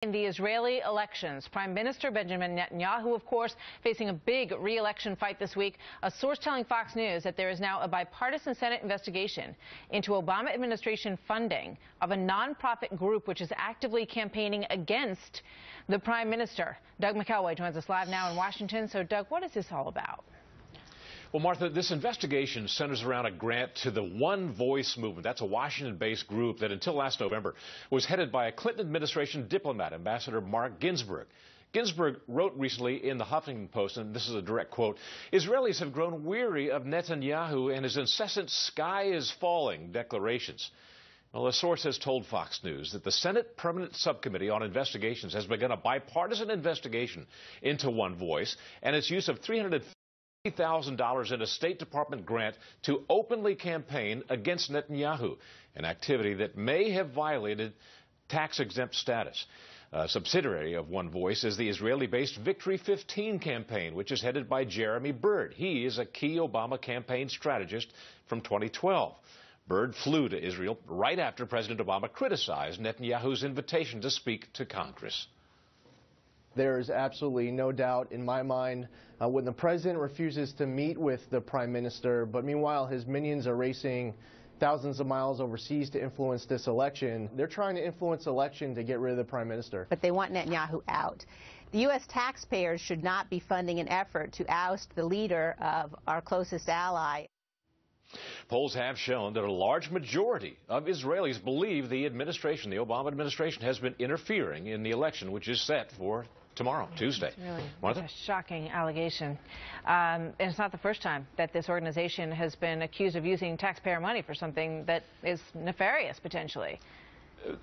In the Israeli elections, Prime Minister Benjamin Netanyahu, of course, facing a big re-election fight this week. A source telling Fox News that there is now a bipartisan Senate investigation into Obama administration funding of a nonprofit group which is actively campaigning against the Prime Minister. Doug McElway joins us live now in Washington. So, Doug, what is this all about? Well, Martha, this investigation centers around a grant to the OneVoice movement. That's a Washington-based group that until last November was headed by a Clinton administration diplomat, Ambassador Mark Ginsburg. Ginsburg wrote recently in the Huffington Post, and this is a direct quote, "Israelis have grown weary of Netanyahu and his incessant sky is falling declarations." Well, a source has told Fox News that the Senate Permanent Subcommittee on Investigations has begun a bipartisan investigation into OneVoice and its use of $350,000 in a State Department grant to openly campaign against Netanyahu, an activity that may have violated tax-exempt status. A subsidiary of OneVoice is the Israeli-based v15 campaign, which is headed by Jeremy Byrd. He is a key Obama campaign strategist from 2012. Byrd flew to Israel right after President Obama criticized Netanyahu's invitation to speak to Congress. There is absolutely no doubt in my mind when the president refuses to meet with the prime minister, but meanwhile his minions are racing thousands of miles overseas to influence this election. They're trying to influence the election to get rid of the prime minister. But they want Netanyahu out. The U.S. taxpayers should not be funding an effort to oust the leader of our closest ally. Polls have shown that a large majority of Israelis believe the administration, the Obama administration, has been interfering in the election, which is set for tomorrow, Tuesday. It's really Martha? a shocking allegation. And it's not the first time that this organization has been accused of using taxpayer money for something that is nefarious, potentially.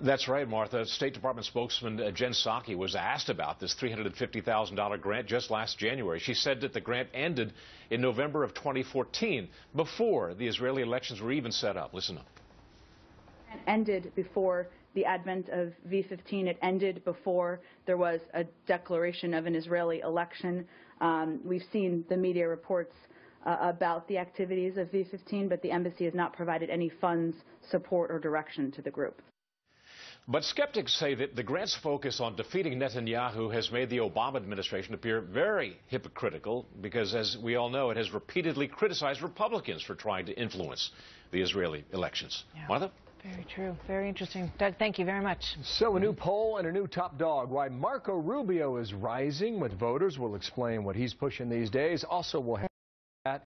That's right, Martha. State Department spokesman Jen Psaki was asked about this $350,000 grant just last January. She said that the grant ended in November of 2014, before the Israeli elections were even set up. Listen up. It ended before the advent of v15. It ended before there was a declaration of an Israeli election. We've seen the media reports about the activities of v15, but the embassy has not provided any funds, support, or direction to the group. But skeptics say that the grant's focus on defeating Netanyahu has made the Obama administration appear very hypocritical because, as we all know, it has repeatedly criticized Republicans for trying to influence the Israeli elections. Yeah. Martha? Very true. Very interesting. Doug, thank you very much. So a new poll and a new top dog. Why Marco Rubio is rising with voters. We'll explain what he's pushing these days. Also, we'll have